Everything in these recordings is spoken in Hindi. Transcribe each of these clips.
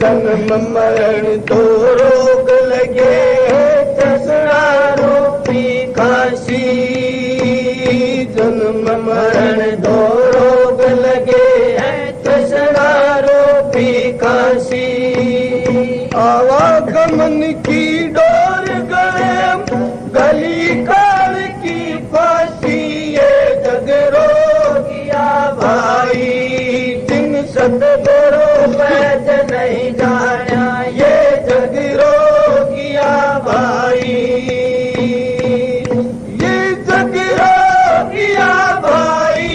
जन्म मरण तो रोग लगे तसना रूपी काशी, जन्म मरण दो रोग लगे तसना रूपी काशी। आवागमन की डोर गए गली काल की फांसी, ये जग रोगिया भाई जिन सतगुरु वैद नहीं जाना, ये जग रोगिया भाई, ये जग रोगिया भाई,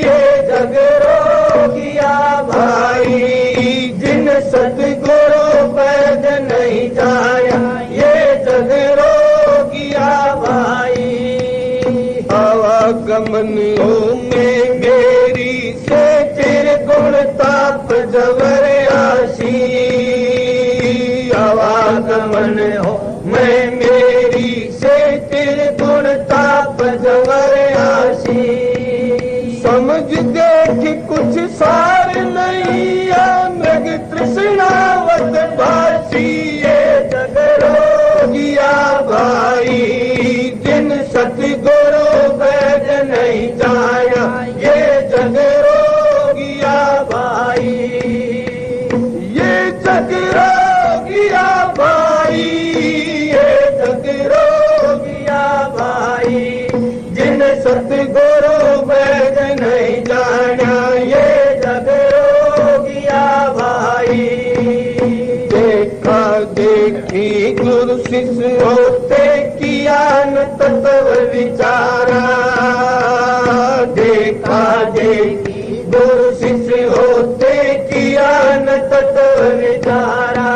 ये जग रोगिया भाई जिन सतगुरु वैद नहीं जाया, ये जग रोगिया भाई। आवागमन हो में मेरी से चिर गुण ताप जवर आशी, आवागमन हो मैं मेरी से चिर गुण ताप जवर आशी। समझ देख कुछ सार नहीं या मृग तृष्णावत भाषी, ये जग रोगिया भाई जिन सतगुरु वैद नहीं जाया, ये जग रोगिया भाई, ये जग रोगिया भाई, ये जग रोगिया भाई जिन सतगुरु वैद नहीं जाना, ये जग रोगिया भाई। देखा देखी गुरु शिष्य होते किया न तत्व विचारा, देखा देखी गुरु शिष्य होते किया न तत्व विचारा।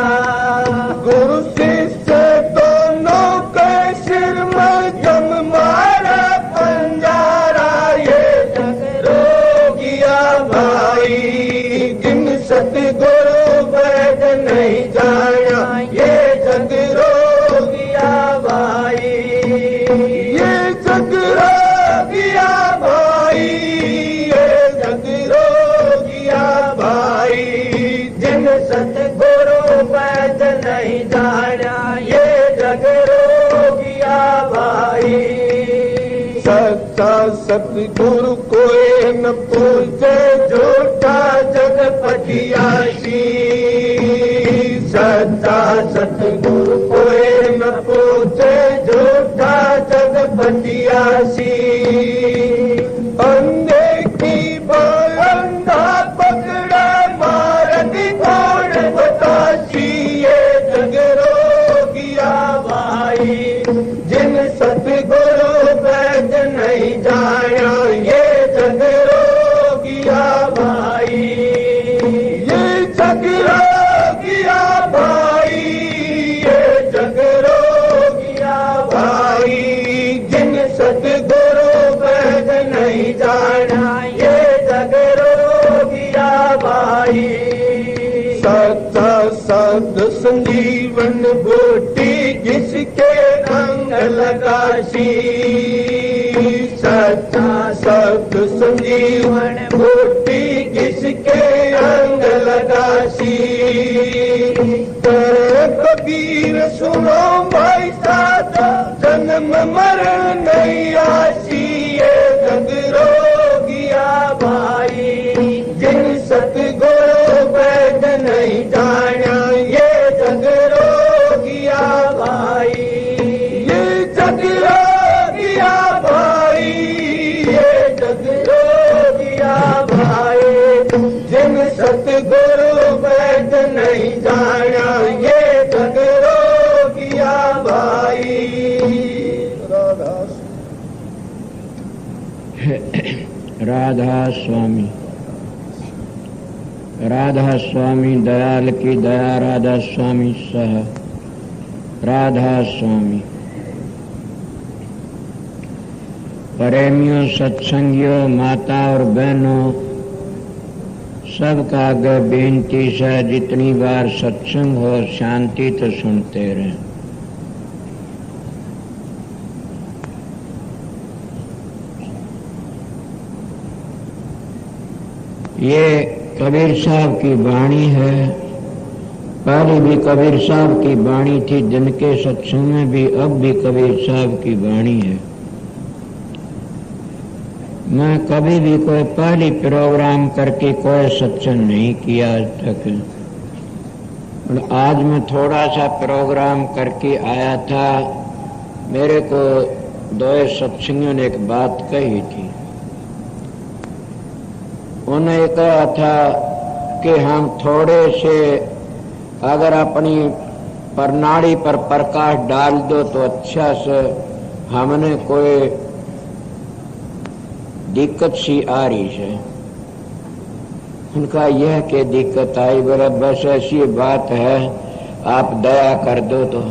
गुरु शिष्य दोनों के सिर में जम मारा पंजारा, ये जग रोगिया भाई जिन सतगुरु वैद नहीं जाया, ये जग रोगिया भाई, ये जग रोगिया भाई, ये जग रोगिया भाई जिन सतगुरु सच्चा सतगुरु कोई न पूछे झूठा जग पटियासी। सच्चा सतगुरु कोई न पूछे झूठा जग पटियासी। अंधे की बाल अंधा पकड़ा मारत कौन बतासी। ये जग रोगिया भाई जिन सतगुरु वैद नहीं जाया। ये जग रोगिया भाई, ये जग रोगिया भाई, ये जग रोगिया भाई जिन सतगुरु वैद नहीं जाना। ये जग रोगिया भाई। सच्चा सद संजीवन बूटी जिसके रंग लगासी। सच्चा सद संजीवन बूटी जिसके रंग लगासी। कबीर सुनो भाई साधो जन्म मरण नहीं आसी। ये जग रोगिया भाई जिन सतगुरु वैद नहीं जाना। ये जग रोगिया भाई, ये जग रोगिया भाई, ये जग रोगिया भाई जिन सतगुरु वैद नहीं जाना। ये जग रोगिया भाई। राधा स्वामी। राधा स्वामी दयाल की दया। राधा स्वामी सह। राधा स्वामी। प्रेमियों, सत्संगियों, माता और बहनों, सबका आगे बेनती से जितनी बार सत्संग हो शांति तो सुनते रहें। ये कबीर साहब की वाणी है। पहले भी कबीर साहब की वाणी थी, दिन के सत्संग में भी, अब भी कबीर साहब की वाणी है। मैं कभी भी कोई पहली प्रोग्राम करके कोई सत्संग नहीं किया आज तक। और आज मैं थोड़ा सा प्रोग्राम करके आया था। मेरे को दो सत्संगियों ने एक बात कही थी। उन्हें कहा था कि हम थोड़े से अगर अपनी प्रणाली पर प्रकाश डाल दो तो अच्छा से हमने कोई दिक्कत सी आ रही है। उनका यह कि दिक्कत आई, बोले बस ऐसी बात है आप दया कर दो। तो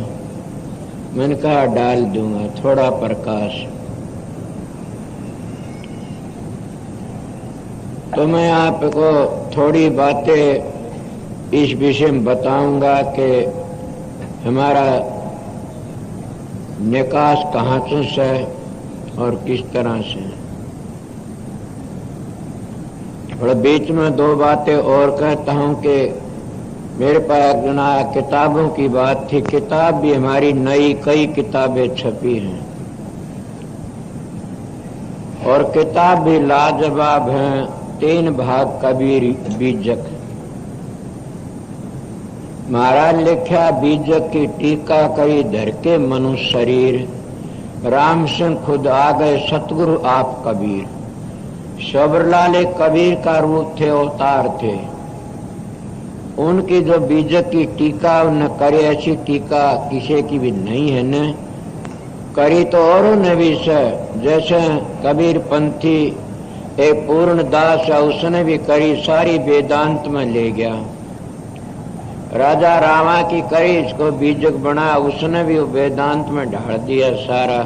मैंने कहा डाल दूंगा थोड़ा प्रकाश। तो मैं आपको थोड़ी बातें इस विषय में बताऊंगा कि हमारा निकास कहाँ से है और किस तरह से। और बीच में दो बातें और कहता हूं कि मेरे पास किताबों की बात थी। किताब भी हमारी नई कई किताबें छपी हैं और किताब भी लाजवाब हैं। 3 भाग कबीर बीजक। महाराज लिखा बीजक की टीका करी धर के मनु शरीर। राम सिंह खुद आ गए सतगुरु आप कबीर। शबरलाल कबीर का रूप थे, अवतार थे। उनकी जो बीजक की टीका उन्हें करे, ऐसी टीका किसी की भी नहीं है न करी तो औरों ने भी से। जैसे कबीर पंथी एक पूर्ण दास है, उसने भी करी, सारी वेदांत में ले गया। राजा रामा की करी, इसको बीजक बना, उसने भी वेदांत में ढाल दिया सारा।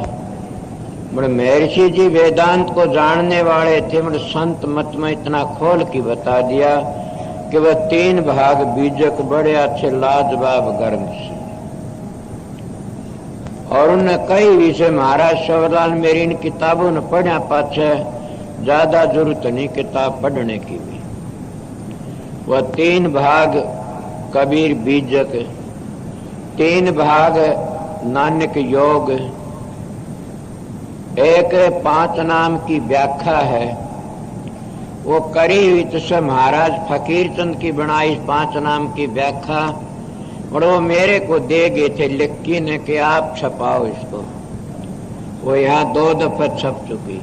बड़े महर्षि जी वेदांत को जानने वाले थे। बड़े संत मत में इतना खोल के बता दिया कि वह 3 भाग बीजक बड़े अच्छे लाजवाब ग्रंथ से। और उन्हें कई विषय महाराज शबरलाल मेरी इन किताबों ने पढ़ा पाछे ज्यादा जरूरत नहीं किताब पढ़ने की भी। वह 3 भाग कबीर बीजक, 3 भाग नानक योग, एक 5 नाम की व्याख्या है, वो करी हुई तो महाराज फकीर चंद की बनाई 5 नाम की व्याख्या, और वो मेरे को दे गए थे लिक्की ने कि आप छपाओ इसको। वो यहाँ 2 दफे छप चुकी।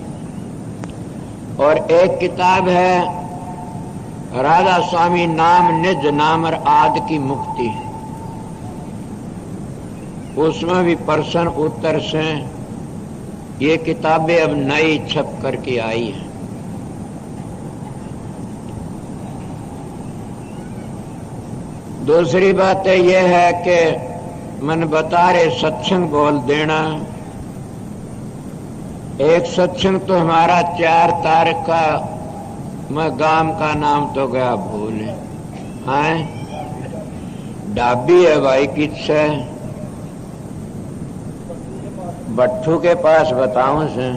और एक किताब है राधा स्वामी नाम निज नामर आद की मुक्ति, उसमें भी प्रश्न उत्तर से ये किताबें अब नई छप करके आई हैं। दूसरी बात यह है कि मन बता रहे सत्संग बोल देना। एक सत्संग तो हमारा 4 तारीख का, मैं गांव का नाम तो गया भूल है, डाबी है भाई, किससे भट्टू के पास बताऊं से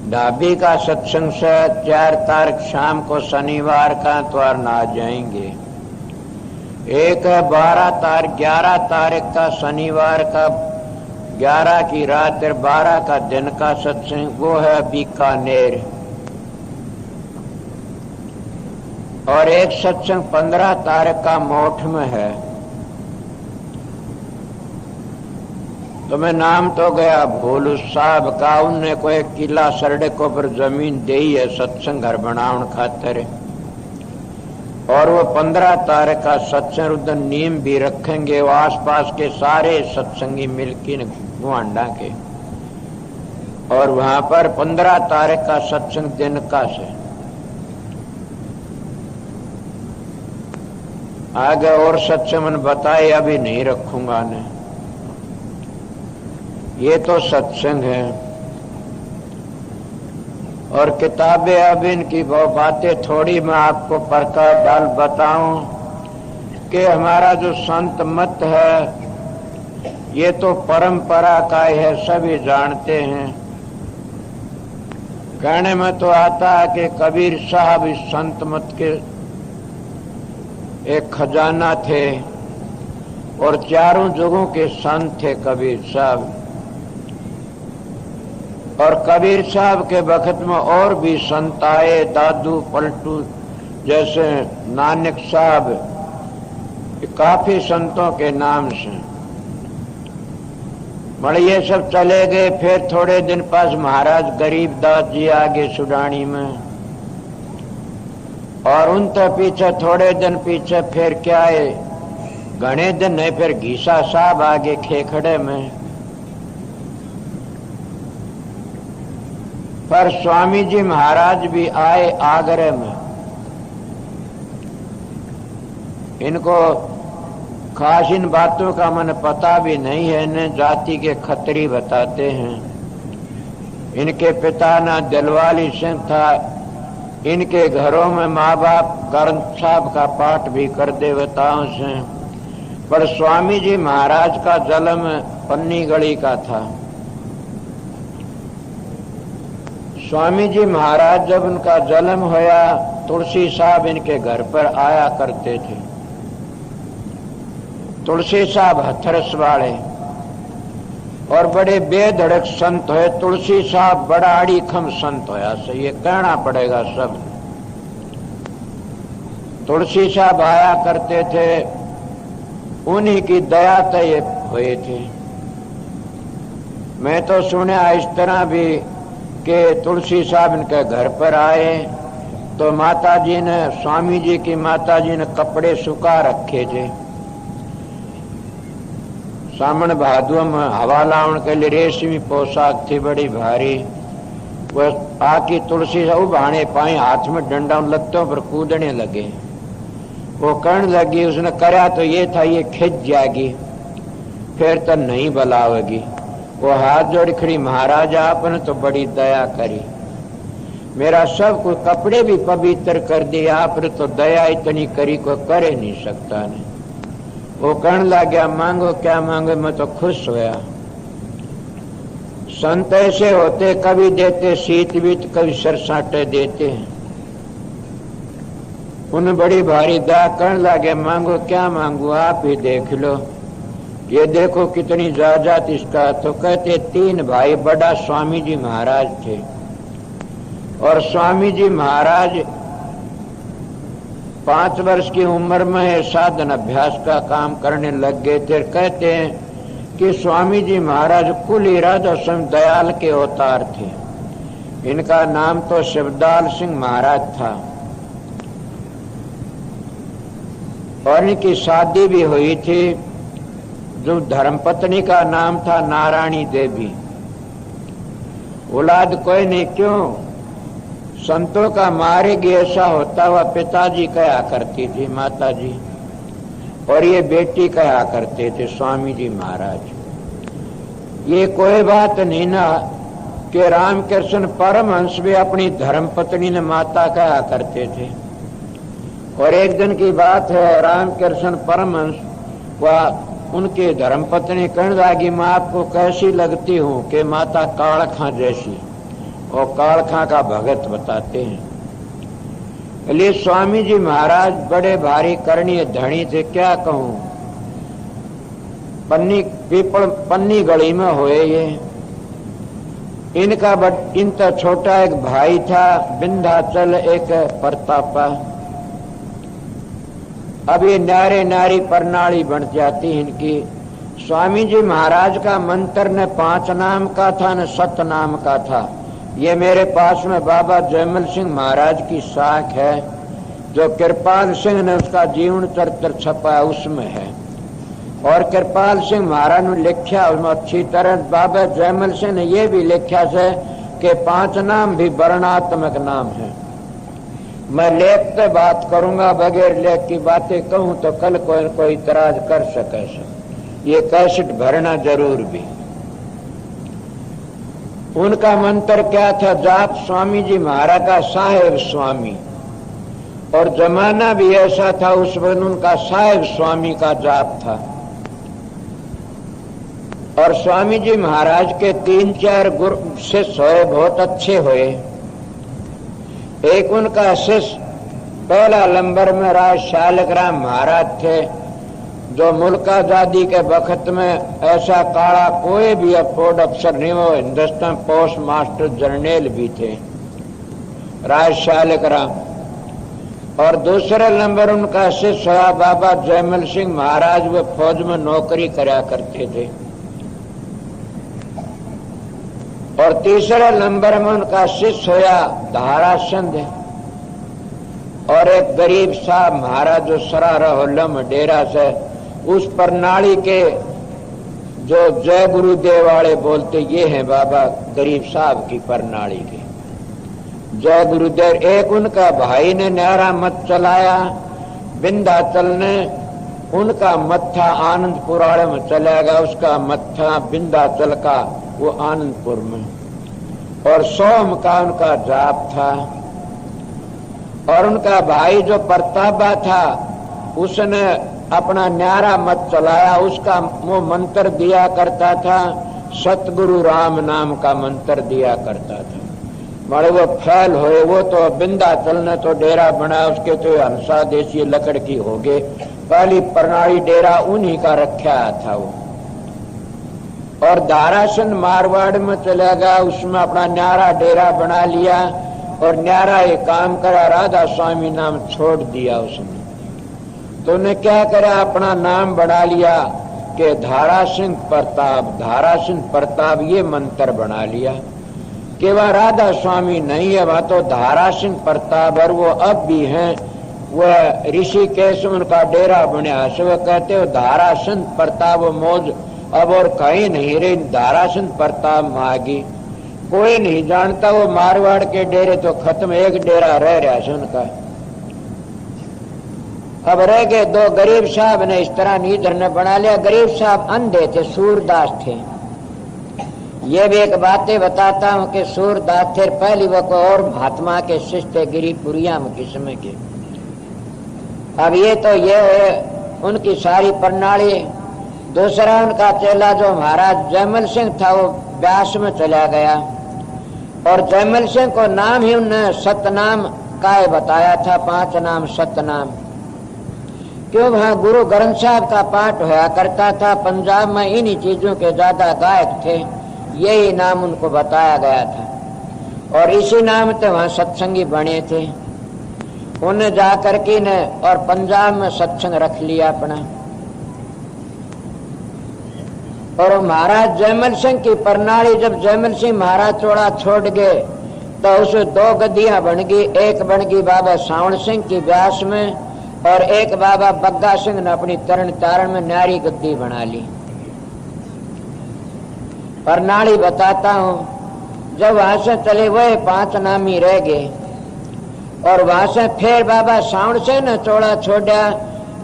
डाबी का सत्संग से 4 तारीख शाम को शनिवार का त्वार ना जाएंगे। एक है 12 तारीख 11 तारीख का शनिवार का 11 की रात और 12 का दिन का सत्संग, वो है बीकानेर। और एक सत्संग 15 तारीख का मोठ में है, तो मैं नाम तो गया भूल साहब का। उनने कोई किला सड़कों पर जमीन दे है सत्संग घर बनाने खातिर, और वो 15 तारीख का सत्संग उधर नीम भी रखेंगे। वो आसपास के सारे सत्संगी मिलकर गुआंडा के, और वहां पर 15 तारीख का सत्संग दिन का से आगे और सत्संग मन बताए अभी नहीं रखूंगा ने। ये तो सत्संग है। और किताबें अब इनकी वो बातें थोड़ी मैं आपको प्रकाश डाल बताऊं कि हमारा जो संत मत है ये तो परंपरा का है, सभी जानते हैं। कहने में तो आता है कि कबीर साहब इस संत मत के एक खजाना थे और चारों जगहों के संत थे कबीर साहब। और कबीर साहब के वक्त में और भी संत आए, दादू पलटू जैसे नानक साहब, काफी संतों के नाम से बड़े ये सब चले गए। फिर थोड़े दिन पास महाराज गरीबदास जी आगे सुडानी में, और उनके पीछे थोड़े दिन पीछे फिर क्या है घने दिन नहीं, फिर घीसा साहब आगे खेखड़े में। पर स्वामी जी महाराज भी आए आगरे में। इनको खास इन बातों का मन पता भी नहीं है, इन्हें जाति के खत्री बताते हैं। इनके पिता ना दिलवाली सिंह था, इनके घरों में माँ बाप ग्रंथ साहब का पाठ भी कर देवताओं से। पर स्वामी जी महाराज का जन्म पन्नी गली का था। स्वामी जी महाराज जब उनका जन्म होया, तुलसी साहब इनके घर पर आया करते थे। तुलसी साहब हथरस वाले और बड़े बेधड़क संत हुए। तुलसी साहब बड़ा अड़ीखम संत होया से ये कहना पड़ेगा सब। तुलसी साहब आया करते थे, उन्हीं की दया से ये हुए थे। मैं तो सुना इस तरह भी कि तुलसी साहब इनके घर पर आए तो माता जी ने, स्वामी जी की माता जी ने कपड़े सुखा रखे थे। सामन भादुआ में हवा लाउन के लिए रेशमी पोशाक थी बड़ी भारी। वह आकी तुलसी से उभाने पाए, हाथ में डंडा लत्तों पर कूदने लगे। वो कहने लगी, उसने करा तो ये था ये खिंच जाएगी फिर तो नहीं बुलावेगी। वो हाथ जोड़ खड़ी, महाराज आपने तो बड़ी दया करी, मेरा सब कुछ कपड़े भी पवित्र कर दिया, आपने तो दया इतनी करी को करे नहीं सकता ने। वो कहने लगा, मांगो क्या मांगो, मैं तो खुश होया। संत ऐसे होते, कभी देते शीत बीत, कभी सरसाटे देते हैं। उन्हें बड़ी भारी दया कहने लगे, मांगो क्या मांगू, आप ही देख लो। ये देखो कितनी जायदाद इसका। तो कहते 3 भाई, बड़ा स्वामी जी महाराज थे और स्वामी जी महाराज 5 वर्ष की उम्र में साधन अभ्यास का काम करने लग गए थे। कहते हैं कि स्वामी जी महाराज कुल ही राधा स्वयं दयाल के अवतार थे। इनका नाम तो शिवदाल सिंह महाराज था और इनकी शादी भी हुई थी। जो धर्मपत्नी का नाम था नारायणी देवी। औलाद कोई नहीं, क्यों? संतों का मार्ग ऐसा होता हुआ पिताजी कहा करती थी माता जी, और ये बेटी कहा करते थे स्वामी जी महाराज। ये कोई बात नहीं ना कि रामकृष्ण परमहंस भी अपनी धर्मपत्नी ने माता कहा करते थे। और एक दिन की बात है, रामकृष्ण परमहंस व उनके धर्मपत्नी कहने लगी, मैं आपको कैसी लगती हूँ? कि माता कालखा जैसी। और कालखा का भगत बताते हैं। इसलिए स्वामी जी महाराज बड़े भारी करणीय धनी थे, क्या कहूँ। पन्नी गली में हुए ये। इनका छोटा एक भाई था विंध्याचल, एक प्रतापा। अब ये नारे नारी प्रणाली बन जाती इनकी। स्वामी जी महाराज का मंत्र न 5 नाम का था न 7 नाम का था। ये मेरे पास में बाबा जयमल सिंह महाराज की साख है, जो कृपाल सिंह ने उसका जीवन चरित्र छपा उसमें है। और कृपाल सिंह महाराज ने लिखा उसमें अच्छी तरह। बाबा जयमल सिंह ने यह भी लिखा है कि 5 नाम भी वर्णात्मक नाम है। मैं लेख पे बात करूंगा, बगैर लेख की बातें कहूं तो कल कोई इतराज कर सके। ये कैसेट भरना जरूर भी। उनका मंत्र क्या था? जाप स्वामी जी महाराज का साहेब स्वामी। और जमाना भी ऐसा था उस वक्त उनका साहेब स्वामी का जाप था। और स्वामी जी महाराज के 3-4 गुरु शिष्य हुए, बहुत अच्छे हुए। एक उनका शिष्य पहला नंबर में राज शालग्राम महाराज थे, जो मुल्क आजादी के वक्त में ऐसा काला कोई भी अफोर्ड अफसर नहीं, वो हिंदुस्तान पोस्ट मास्टर जनरल भी थे, राज शालग्राम। और दूसरे नंबर उनका शिष्य हुआ बाबा जयमल सिंह महाराज, वे फौज में नौकरी करा करते थे। और तीसरे नंबर में उनका शिष्य हुआ धाराचंद। और एक गरीब साहब महाराज जो सरारा होलम डेरा से, उस प्रणाली के जो जय गुरुदेव वाले बोलते, ये हैं बाबा गरीब साहब की प्रणाली के जय गुरुदेव। एक उनका भाई ने न्यारा मत चलाया विंध्याचल ने, उनका मत्था आनंदपुर वाले में चला गया, उसका मत्था विंध्याचल का वो आनंदपुर में। और सोम का उनका जाप था। और उनका भाई जो प्रतापा था, उसने अपना न्यारा मत चलाया, उसका वो मंत्र दिया करता था, सतगुरु राम नाम का मंत्र दिया करता था। बड़े वो फैल हुए, वो तो विंध्याचल ने तो डेरा बनाया, उसके तो हंसा देसी लकड़ की हो गए। पहली प्रणाली डेरा उन्हीं का रखा था वो। और धारासन मारवाड़ में चला गया, उसमें अपना न्यारा डेरा बना लिया और न्यारा ये काम करा, राधा स्वामी नाम छोड़ दिया उसने। तो उन्हें क्या करा, अपना नाम बना लिया कि धारासिंह प्रताप। धारासिंह प्रताप ये मंत्र बना लिया कि वह राधा स्वामी नहीं है, वह तो धारासिंह प्रताप। और वो अब भी हैं, वह ऋषिकेश उनका डेरा बना से। वो कहते हो धारासिंह प्रताप मौज अब और कहीं नहीं रही, धारासिंह प्रताप मागी कोई नहीं जानता। वो मारवाड़ के डेरे तो खत्म, एक डेरा रह रहा है उनका। अब रह गए 2 गरीब साहब ने इस तरह नीधर ने बना लिया। गरीब साहब अंधे थे, सूरदास थे। ये भी एक बातें बताता हूँ कि सूरदास थे पहली वो को और महात्मा के शिष्य थे गिरिपुरिया में किस्म के। अब ये तो ये है उनकी सारी प्रणाली। दूसरा उनका चेला जो महाराज जयमल सिंह था, वो व्यास में चला गया। और जयमल सिंह को नाम ही उन्होंने सतनाम का बताया था, 5 नाम सतनाम। क्यों वहां गुरु ग्रंथ साहब का पाठ होया करता था। पंजाब में इन्हीं चीजों के ज्यादा गायक थे, यही नाम उनको बताया गया था और इसी नाम से वहां सत्संगी बने थे। उन्हें जाकर के ने और पंजाब में सत्संग रख लिया अपना। और महाराज जयमल सिंह की प्रणाली, जब जयमल सिंह महाराज चौड़ा छोड़ गए तो उसे 2 गद्दियां बन गई। एक बन गई बाबा सावण सिंह की व्यास में और एक बाबा बग्गा सिंह ने अपनी तरण तारण में न्यारी गद्दी बना ली। प्रणाली बताता हूं। जब वहां से चले हुए 5 नामी रह गए और वहां से फिर बाबा सावण सिंह ने चौड़ा छोड़ा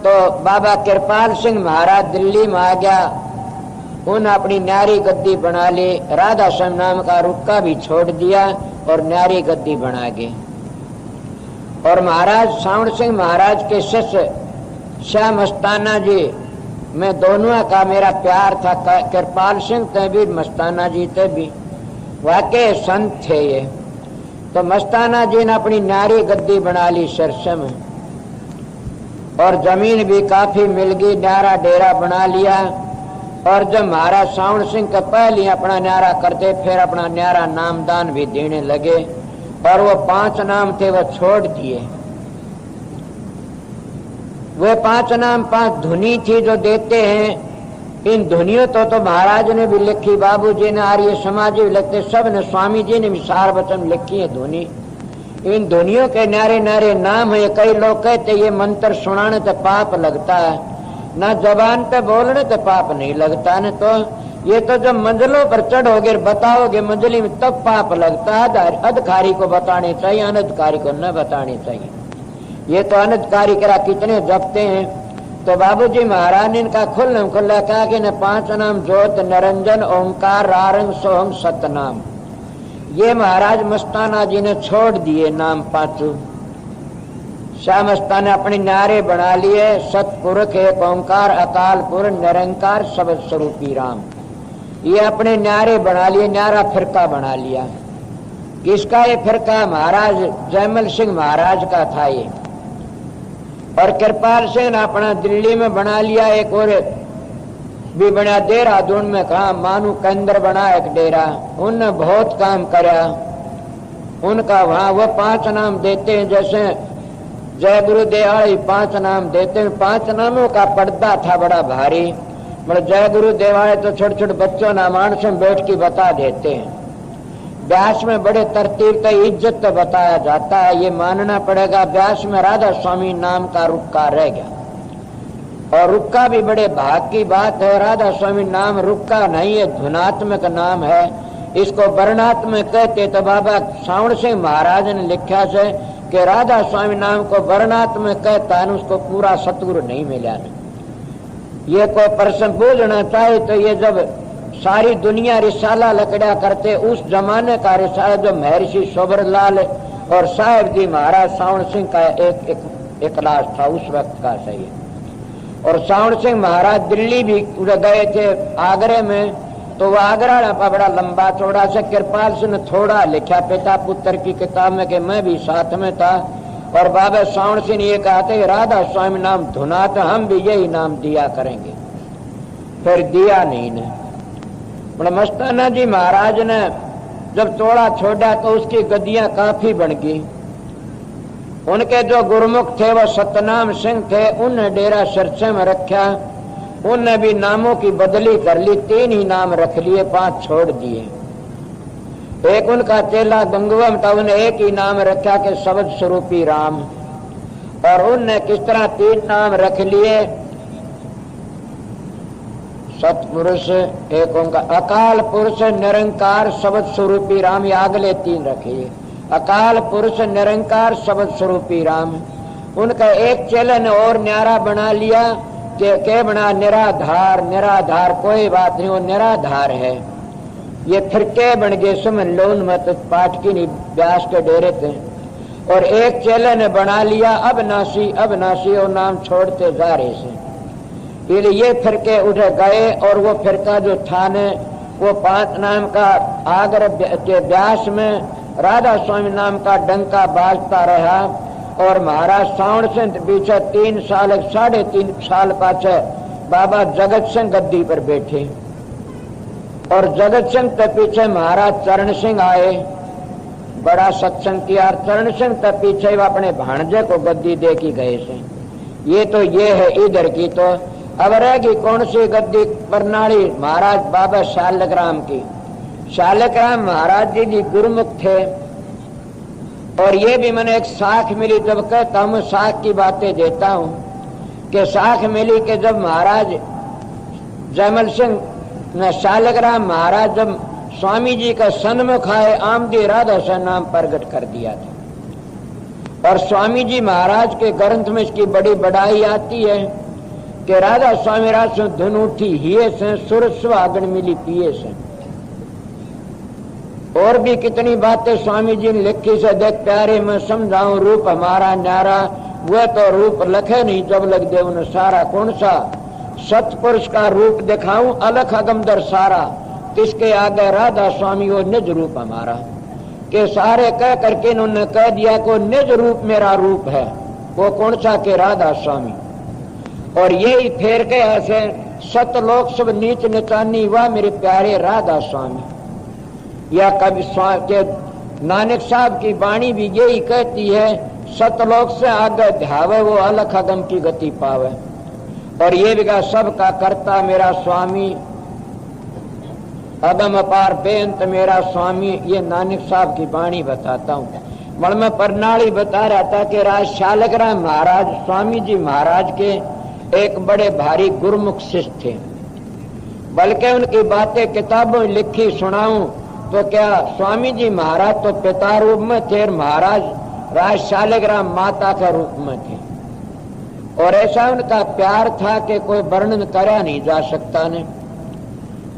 तो बाबा कृपाल सिंह महाराज दिल्ली में आ गया। उन अपनी न्यारी गद्दी बना ली। राधा स्वामी नाम का रुक्का भी छोड़ दिया और न्यारी गद्दी बना गए। और महाराज सावण सिंह महाराज के शिष्य श्याम मस्ताना जी में दोनों का मेरा प्यार था। कृपाल सिंह ते भी मस्ताना जी ते भी वाकई संत थे ये। तो मस्ताना जी ने अपनी न्यारी गद्दी बना ली सिरसे में और जमीन भी काफी मिल गई, न्यारा डेरा बना लिया। और जब महाराज सावण सिंह का पहले अपना न्यारा करते फिर अपना न्यारा नामदान भी देने लगे और वो 5 नाम थे वो छोड़ दिए। वे 5 नाम 5 धुनी थी जो देते हैं। इन धुनियों तो महाराज ने भी लिखी, बाबूजी ने, आर्य समाज भी लिखते, सब ने, स्वामी जी ने भी सार वचन लिखी है धुनी। इन धुनियों के न्यारे न्यारे नाम है। कई लोग कहते ये मंत्र सुनाने तो पाप लगता है, ना जबान पे बोलने तो पाप नहीं लगता न। तो ये तो जब मंजिलों पर चढ़ोगे बताओगे मंजिली में तब पाप लगता है। अधिकारी को बताने चाहिए, अनधिकारी को न बताने चाहिए। ये तो अनधिकारी करा कितने जपते हैं। तो बाबूजी महाराज ने इनका खुल्लम खुल्ला कहा कि न 5 नाम ज्योत निरंजन ओंकार रारंग सोहम सतनाम। ये महाराज मस्ताना जी ने छोड़ दिए नाम 5। श्याम मस्ताना अपने नारे बना लिए, सतपुरुष एक ओंकार अकाल पुर निरंकार शब्द स्वरूपी राम। ये अपने नारे बना लिए, न्यारा फिरका बना लिया। किसका ये फिरका? महाराज जयमल सिंह महाराज का था ये। और कृपाल सिंह ने अपना दिल्ली में बना लिया। एक और भी बना देहरादून में, कहा मानू केंद्र बना एक डेरा। उनने बहुत काम करा उनका वहां। वो 5 नाम देते हैं, जैसे जय गुरुदेव 5 नाम देते हैं। 5 नामों का पर्दा था बड़ा भारी। मतलब जय गुरुदेव तो छोटे छोटे बच्चों ना मानस में बैठ के बता देते हैं। व्यास में बड़े तरतीब से इज्जत तो बताया जाता है, ये मानना पड़ेगा। व्यास में राधा स्वामी नाम का रुक्का रह गया और रुक्का भी बड़े भाग की बात है। राधा स्वामी नाम रुक्का नहीं है, धुनात्मक नाम है। इसको वर्णात्मक कहते तो बाबा सावण सिंह महाराज ने लिखा से कि राधा स्वामी नाम को वर्णात्मक कहता है, उसको पूरा सतगुरु नहीं मिला। ये कोई प्रश्न पूछना चाहे तो ये जब सारी दुनिया रिसाला लकड़ा करते, उस जमाने का रिसाला जो महर्षि शोभरलाल और साहेब जी महाराज सावण सिंह का एक क्लास था उस वक्त का सही। और सावण सिंह महाराज दिल्ली भी गए थे आगरे में, तो वह आगरा बड़ा लंबा चौड़ा से कृपाल सिंह ने थोड़ा लिखा पिता पुत्र की किताब में कि मैं भी साथ में था। और बाबा सावण सिंह ये कहते राधा स्वामी नाम धुना तो हम भी यही नाम दिया करेंगे। फिर दिया नहीं ने। मस्ताना जी महाराज ने जब चौड़ा छोड़ा तो उसकी गद्दियां काफी बन गई। उनके जो गुरुमुख थे वो सतनाम सिंह थे, उन्हें डेरा सिरसे में रखा। उनने भी नामों की बदली कर ली, 3 ही नाम रख लिए, 5 छोड़ दिए। एक उनका चेला गंगवम था, उन्हें एक ही नाम रखा कि शब्द स्वरूपी राम। और उनने किस तरह 3 नाम रख लिए, सतपुरुष एक ओंकार अकाल पुरुष निरंकार शब्द स्वरूपी राम। ये अगले 3 रखे, अकाल पुरुष निरंकार शब्द स्वरूपी राम। उनका एक चेले ने और न्यारा बना लिया के बना निराधार। निराधार कोई बात नहीं, वो निराधार है। ये फिरके बन गए, समझ लो मत पाठ की नहीं, व्यास के डेरे थे। और एक चेले ने बना लिया अबनासी। अबनासी और नाम छोड़ते जा रहे से, ये फिरके उठ गए। और वो फिरका जो था ने वो 5 नाम का आगरा के व्यास में राधा स्वामी नाम का डंका बाजता रहा। और महाराज श्रावण सिंह पीछे 3 साल 3.5 साल पाछे बाबा जगत सिंह गद्दी पर बैठे और जगत सिंह के पीछे महाराज चरण सिंह आए, बड़ा सत्संग किया। चरण सिंह के पीछे अपने भाणजे को गद्दी दे के गए से। ये है इधर की। तो अब रहेगी कौन सी गद्दी प्रणाली? महाराज बाबा शालग्राम की। शालग्राम महाराज जी गुरुमुख थे और ये भी मैंने एक साख मिली, जब कहता हूँ साख की बातें देता हूँ कि साख मिली कि जब महाराज जयमल सिंह ने शालग्राम महाराज जब स्वामी जी का सन्मुख आए, आमदी राधा से नाम प्रकट कर दिया था। और स्वामी जी महाराज के ग्रंथ में इसकी बड़ी बढ़ाई आती है कि राधा स्वामी राज धुन उठी हिये से सुर सुहागन मिली पिए से। और भी कितनी बातें स्वामी जी ने लिखी से देख प्यारे मैं समझाऊं रूप हमारा न्यारा, वह तो रूप लखे नहीं जब लग दे उन्हें सारा। कौन सा सतपुरुष का रूप दिखाऊं अलख अगमदर सारा, किसके आगे राधा स्वामी वो निज रूप हमारा। के सारे कह करके इन्होंने कह दिया को निज रूप मेरा रूप है, वो कौन सा के राधा स्वामी। और यही फेर के ऐसे सतलोक सब नीच निचानी हुआ मेरे प्यारे राधा स्वामी। या कभी के नानक साहब की वाणी भी यही कहती है सतलोक से आगे ध्यावे वो अलख अगम की गति पावे। और ये भी कहा सबका करता मेरा स्वामी, अगम अपार बेअंत मेरा स्वामी। ये नानक साहब की वाणी बताता हूँ। मन में प्रणाली बता रहा था कि राज शालग्राम महाराज स्वामी जी महाराज के एक बड़े भारी गुरुमुख शिष्य थे, बल्कि उनकी बातें किताबों में लिखी सुनाऊं तो क्या स्वामी जी महाराज तो पिता रूप में थे, महाराज राज शालग्राम माता के रूप में थे। और ऐसा उनका प्यार था कि कोई वर्णन करा नहीं जा सकता ने।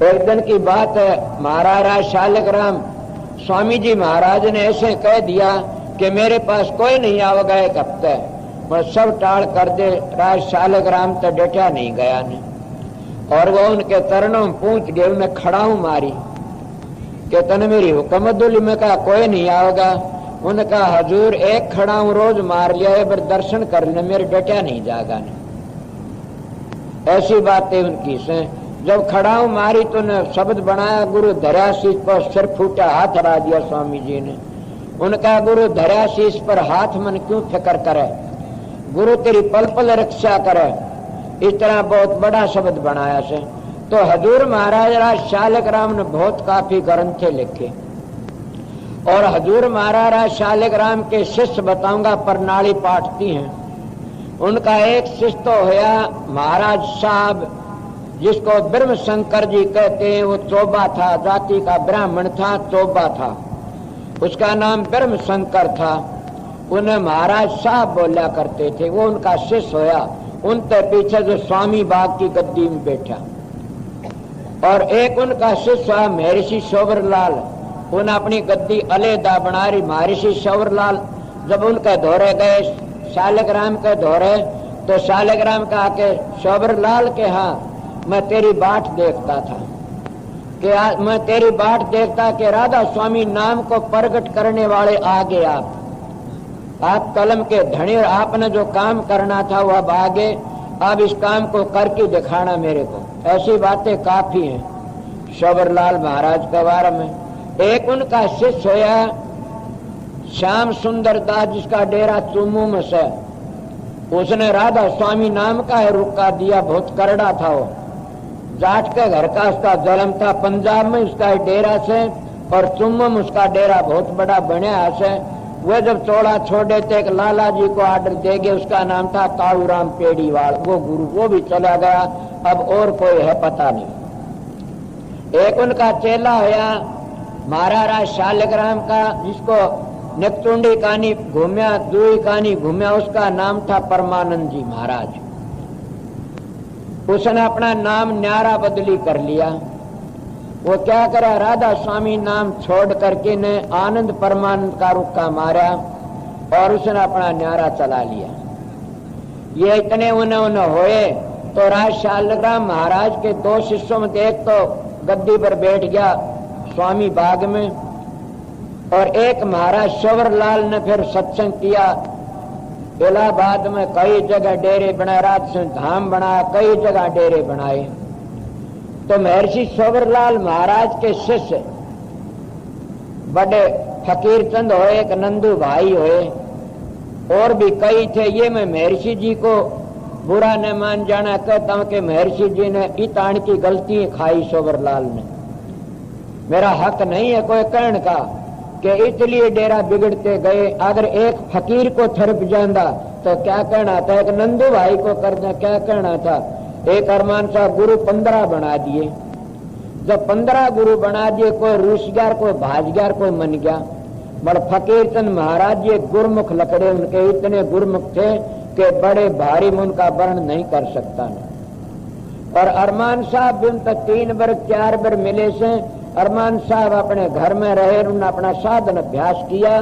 एक दिन की बात है, महाराज राज शालग्राम स्वामी जी महाराज ने ऐसे कह दिया कि मेरे पास कोई नहीं आवेगा एक हफ्ते, मैं सब टाल कर दे। राज शालग्राम तो डटा नहीं गया ने। और वो उनके चरणों में पूछ गए, उन्हें खड़ाऊ मारी कि तने मेरी हुक्मदुली में कहा कोई नहीं आवेगा। उन्होंने कहा हजूर एक खड़ाऊ रोज मार लिया है पर दर्शन कर ले, मेरे डटा नहीं जागा ने। ऐसी बातें उनकी से। जब खड़ाऊ मारी तो ने शब्द बनाया गुरु धराशीष पर सिर फूटा हाथ हरा दिया स्वामी जी ने। उनका गुरु धराशीष पर हाथ मन क्यों फिक्र करे, गुरु तेरी पल पल रक्षा करे। इस तरह बहुत बड़ा शब्द बनाया से। तो हजूर महाराज राज शालग्राम ने बहुत काफी ग्रंथ लिखे। और हजूर महाराज राज शालग्राम के शिष्य बताऊंगा प्रणाली पाठती हैं। उनका एक शिष्य तो होया महाराज साहब जिसको ब्रह्म शंकर जी कहते हैं। वो चोबा था, जाति का ब्राह्मण था, चोबा था, उसका नाम ब्रह्म शंकर था। उन्हें महाराज साहब बोला करते थे। वो उनका शिष्य होया। उनके पीछे जो स्वामी बाग की गद्दी में बैठा। और एक उनका शिष्य हुआ महर्षि शोभरलाल। उन्हें अपनी गद्दी अलहदा बना रही। महर्षि शोभरलाल जब उनके दौरे गए शालग्राम के दौरे, तो शालग्राम का आके शोभरलाल के हाँ मैं तेरी बाट देखता था कि मैं तेरी बाट देखता कि राधा स्वामी नाम को प्रकट करने वाले आगे आप कलम के धनी और आपने जो काम करना था वो अब आगे, अब इस काम को करके दिखाना मेरे को। ऐसी बातें काफी हैं शोभरलाल महाराज के बारे में। एक उनका शिष्य होया श्याम सुंदर दास जिसका डेरा चुमू में से। उसने राधा स्वामी नाम का है रुका दिया, बहुत करड़ा था वो। जाट के घर का उसका जन्म था, पंजाब में उसका डेरा से। और चुम्बम उसका डेरा बहुत बड़ा बनया से। वह जब चौड़ा छोड़े थे एक लाला जी को आर्डर दे गए, उसका नाम था कालूराम पेड़ीवाल। वो गुरु वो भी चला गया, अब और कोई है पता नहीं। एक उनका चेला होया महाराज शालग्राम का जिसको नकचुंडी कहानी घूमया, दुई कहानी घूमया, उसका नाम था परमानंद जी महाराज। उसने अपना नाम न्यारा बदली कर लिया। वो क्या करा, राधा स्वामी नाम छोड़ करके ने आनंद परमानंद का रुक्का मारा और उसने अपना न्यारा चला लिया। ये इतने उन्हें होए तो राज शालग्राम महाराज के 2 शिष्यों में एक तो गद्दी पर बैठ गया स्वामी बाग में, और एक महाराज शोभरलाल ने फिर सत्संग किया इलाहाबाद में कई जगह डेरे बनाए, रात से धाम बनाया, कई जगह डेरे बनाए। तो महर्षि सोबरलाल महाराज के शिष्य बड़े फकीर चंद हुए, एक नंदू भाई हुए, और भी कई थे। ये मैं महर्षि जी को बुरा न मान जाना कहता हूं कि महर्षि जी ने इतान की गलती खाई सोबरलाल ने। मेरा हक नहीं है कोई कहने का कि इसलिए डेरा बिगड़ते गए। अगर एक फकीर को थरप जाता तो क्या कहना था, एक नंदू भाई को करना क्या कहना था। एक अरमान साहब गुरु 15 बना दिए। जब 15 गुरु बना दिए, कोई रूसगार, कोई भाजगार, कोई मन गया। बड़ फकीर चंद महाराज जी गुरमुख लकड़े, उनके इतने गुरमुख थे कि बड़े भारी में उनका वर्ण नहीं कर सकता। और अरमान साहब भी उन तक 3 वर्ग 4 वर्ग मिले से। अरमान साहब अपने घर में रहे, उन्होंने अपना साधन अभ्यास किया।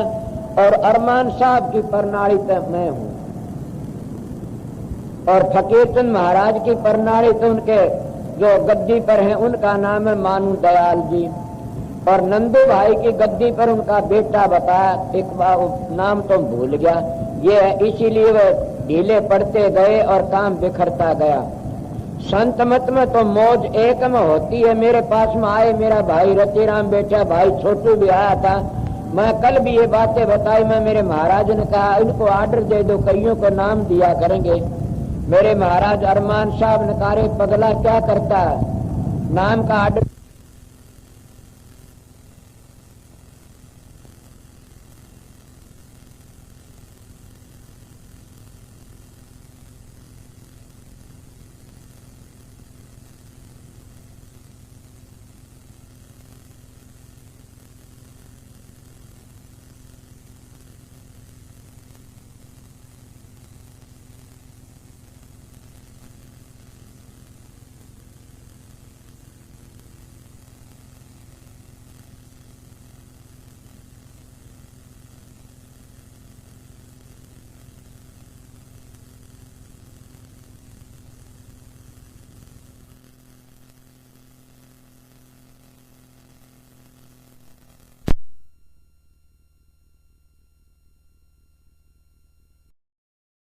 और अरमान साहब की प्रणाली तक मैं हूं, और फकीर चंद महाराज की प्रणाली तो उनके जो गद्दी पर हैं उनका नाम है मानू दयाल जी। और नंदू भाई की गद्दी पर उनका बेटा बताया, एक बार नाम तो भूल गया। ये इसीलिए वे ढीले पड़ते गए और काम बिखरता गया। संत मत में तो मौज एक में होती है। मेरे पास में आए, मेरा भाई रतिराम बेटा, भाई छोटू भी आया था। मैं कल भी ये बातें बताई। मैं मेरे महाराज ने कहा इनको आर्डर दे दो, कईयों को नाम दिया करेंगे। मेरे महाराज अरमान साहब ने कहा पगला क्या करता है, नाम का आर्डर